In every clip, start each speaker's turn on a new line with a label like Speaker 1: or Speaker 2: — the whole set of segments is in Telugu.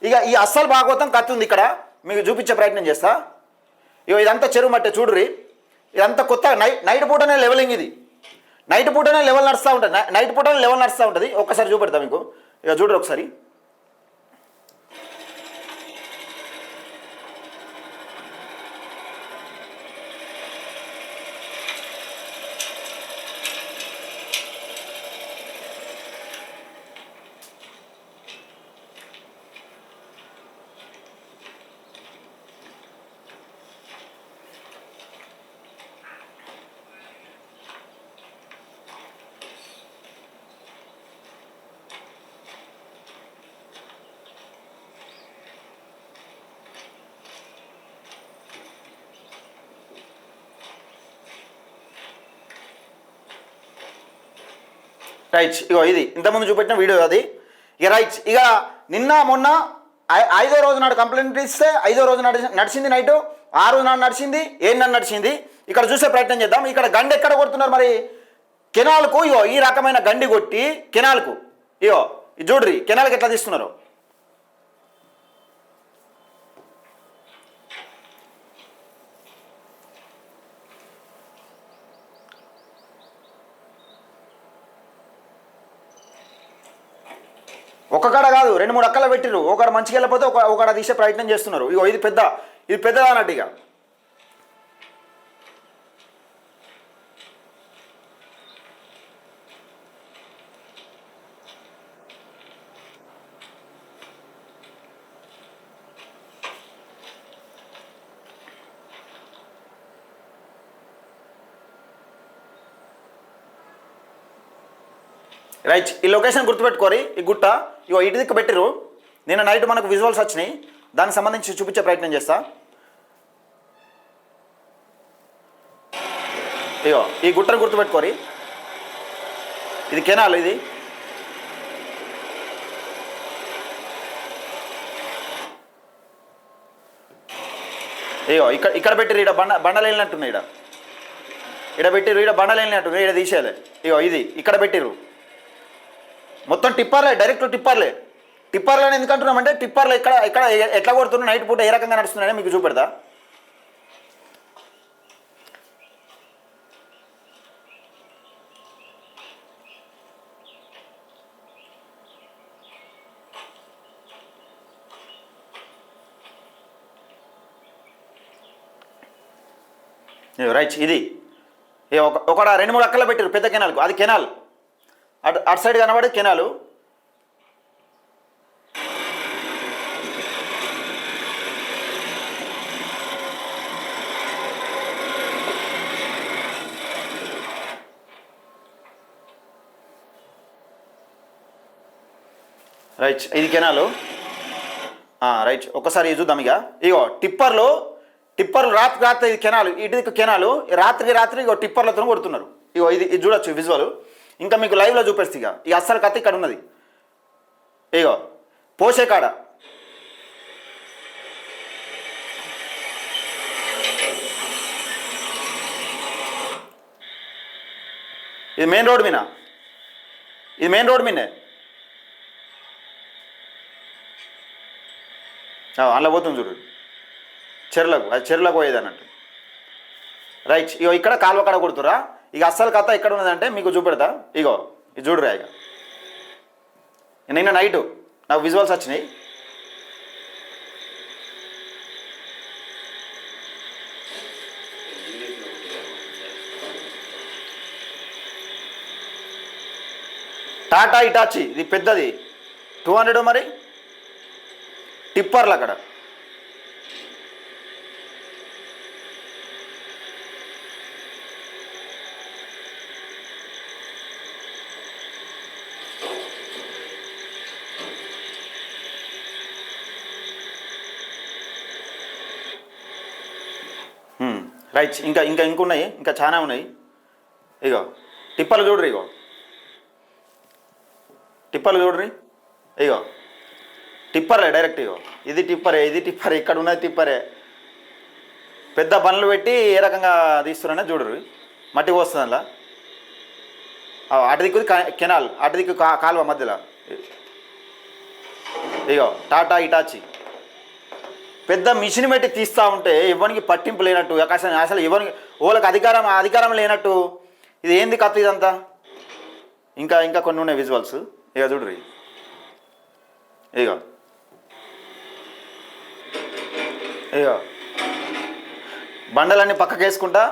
Speaker 1: ఇక ఈ అస్సలు భాగవతం కత్తి ఉంది ఇక్కడ, మీకు చూపించే ప్రయత్నం చేస్తా. ఇక ఇదంతా చెరువు మట్టే చూడుర్రి, ఇదంతా కొత్త నైట్ పూటనే లెవెలింగ్, ఇది నైట్ పూటనే లెవెల్ నడుస్తూ ఉంటుంది, నైట్ పూటనే లెవెల్ నడుస్తూ ఉంటుంది. ఒక్కసారి చూపెడతా మీకు, ఇక చూడరు ఒకసారి. రైట్, ఇగో ఇది ఇంతకుముందు చూపెట్టిన వీడియో అది. ఇక రైట్, ఇక నిన్న మొన్న 5వ రోజు నాడు కంప్లైంట్ ఇస్తే 5వ రోజు నడిచింది నైటు, 6వ నాడు నడిచింది, 7 నాడు నడిచింది. ఇక్కడ చూసే ప్రయత్నం చేద్దాం. ఇక్కడ గండి ఎక్కడ కొడుతున్నారు మరి? కెనాల్కు ఇగో ఈ రకమైన గండి కొట్టి కెనాల్కు, ఇగో ఇది చూడ్రి కెనాల్కి ఎట్లా తీస్తున్నారు. ఒక్కకాడ కాదు, 2-3 అక్కలు పెట్టిరు. ఒకడ మంచిగా వెళ్ళిపోతే ఒకడ తీసే ప్రయత్నం చేస్తున్నారు. ఇగో ఇది పెద్దదా అన్నట్టు. ఇక రైట్, ఈ లొకేషన్ గుర్తుపెట్టుకోరి. ఈ గుట్ట ఇగో ఇటు దిక్కు పెట్టిరు. నిన్న నైట్ మనకు విజువల్స్ వచ్చినాయి, దానికి సంబంధించి చూపించే ప్రయత్నం చేస్తా. ఇగో ఈ గుట్టను గుర్తుపెట్టుకోరి, ఇది కెనాల్. ఇది ఇగో ఇక్కడ పెట్టిరు. ఇక్కడ బండలు వెళ్ళినట్టున్నాయి, ఇక్కడ పెట్టిరు. ఇక్కడ బండలు వెళ్ళినట్టున్నాయి, ఇక్కడ తీసేయాలి. ఇగో ఇది ఇక్కడ పెట్టిరు. మొత్తం టిప్పర్లే, డైరెక్ట్ టిప్పర్లని ఎందుకంటున్నామంటే టిప్పర్లు ఇక్కడ ఎట్లా కొడుతున్నా, నైట్ పూట ఏ రకంగా నడుస్తున్నాయని మీకు చూపెడతా. రైట్, ఇది ఒక 2-3 అక్కలు పెట్టారు పెద్ద కెనాల్కు. అది కెనాల్, అటు సైడ్ కనబడే కెనాలు. రైట్, ఇది కెనాలు. రైట్, ఒక్కసారి చూద్దాం. ఇగో టిప్పర్లు రాత్రి ఇది కెనాలు, ఇటు కెనాలు. రాత్రి ఇగో టిప్పర్లతో కొడుతున్నారు. ఇగో ఇది చూడొచ్చు విజువల్. ఇంకా మీకు లైవ్లో చూపిస్తే ఇక అస్సలు కత్తి ఇక్కడ ఉన్నది. ఇగో పోసే కాడ ఇది మెయిన్ రోడ్ మీన, అందులో పోతుంది చూడు, చెరువులకు పోయేది అన్నట్టు. రైట్, ఇగో ఇక్కడ కాలువ కాడ కొడుతురా. ఇక అస్సలు కథ ఎక్కడ ఉన్నదంటే మీకు చూపెడతా. ఇగో ఇది చూడురా. ఇక నిన్న నైటు నాకు విజువల్స్ వచ్చినాయి. టాటా ఇటాచి, ఇది పెద్దది 200 మరి టిప్పర్లు అక్కడ. రైట్, ఇంకున్నాయి, ఇంకా చాలా ఉన్నాయి. ఇగో టిప్పర్లు చూడ్రి, ఇగో టిప్పర్లే డైరెక్ట్. ఇగో ఇది టిప్పరే, ఇక్కడ ఉన్నది టిప్పరే. పెద్ద బండ్లు పెట్టి ఏ రకంగా తీస్తున్నారనే చూడరు. మట్టి పోస్తుంది అలా. అటు దిక్కు కెనాల్, అటు దిక్కు కాలువ మధ్యలో. ఇగో టాటా ఇటాచి పెద్ద మిషన్ పెట్టి తీస్తూ ఉంటే ఎవరికి పట్టింపు లేనట్టు అసలు ఎవరికి వాళ్ళకి అధికారం లేనట్టు ఇది ఏంది కథ ఇదంతా. ఇంకా ఇంకా కొన్ని ఉన్నాయి విజువల్స్. ఇక చూడ్రి ఇగో ఇగో బండలన్నీ పక్కకేసుకుంటా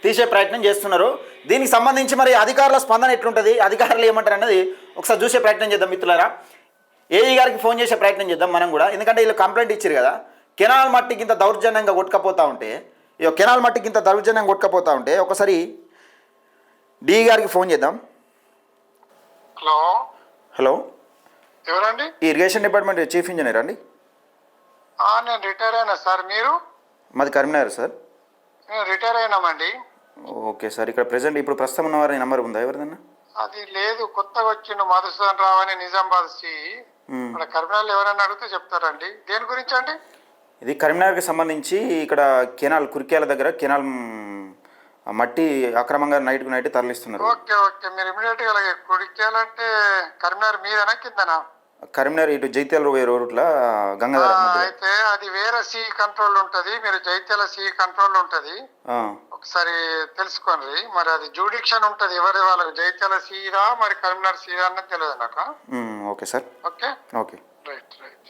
Speaker 1: తీసే ప్రయత్నం చేస్తున్నారు. దీనికి సంబంధించి మరి అధికారుల స్పందన ఎట్లుంటుంది, అధికారులు ఏమంటారు అన్నది ఒకసారి చూసే ప్రయత్నం చేద్దాం మిత్రులారా. ఏఈ గారికి ఫోన్ చేసే ప్రయత్నం చేద్దాం మనం కూడా, ఎందుకంటే వీళ్ళు కంప్లైంట్ ఇచ్చారు కదా. కెనాల్ మట్టికి ఇంత దౌర్జన్యంగా కొట్టుకపోతూ ఉంటే, ఇక కెనాల్ మట్టికి ఇంత దౌర్జన్యంగా కొట్టుకపోతూ ఉంటే ఒకసారి డి గారికి ఫోన్ చేద్దాం.
Speaker 2: హలో
Speaker 1: హలో,
Speaker 2: ఎవరండి?
Speaker 1: ఇరిగేషన్ డిపార్ట్మెంట్ చీఫ్ ఇంజనీర్ అండి?
Speaker 2: నేను రిటైర్ అయినా సార్. మీరు?
Speaker 1: మాది కరీంనగర్ సార్.
Speaker 2: నేను రిటైర్ అయినామండి.
Speaker 1: Okay sir. ఇక్కడ ప్రెసెంట్ ఇప్పుడు ప్రస్తుతం ఉన్నవారి నెంబర్ ఉందా ఎవరిదన్నా?
Speaker 2: అది లేదు, కొత్తగా వచ్చిండు మధుసూదన్ రావు అని నిజామాబాద్ సి. మన కరీంనగర్లో ఎవరైనా అడిగితే చెప్తారండి. దేని గురించి అండి?
Speaker 1: ఇది కరీంనగర్కి సంబంధించి ఇక్కడ కెనాల్ కురికేల దగ్గర కెనాల్ మట్టి అక్రమంగా నైట్ తరలిస్తున్నారు.
Speaker 2: ఓకే ఓకే, మీరు ఇమీడియట్గా అలాగే కుడికేయాలంటే కరీంనగర్ మీదనా కిందనా?
Speaker 1: కరీంనగర్ ఇటు జైత్యాల రోడ్ల గంగాధర.
Speaker 2: అయితే అది వేరే సి కంట్రోల్ ఉంటుంది, మీరు జైత్యాల సి కంట్రోల్ ఉంటుంది. ఒకసారి తెలుసుకోండి. మరి అది జూడిక్షన్ ఉంటుంది, ఎవరి వాళ్ళకి జైత్యాల సీరా మరి కరీంనగర్ సీరా అన్నది తెలియదు నాకు.
Speaker 1: Okay sir.
Speaker 2: Okay
Speaker 1: okay
Speaker 2: right right.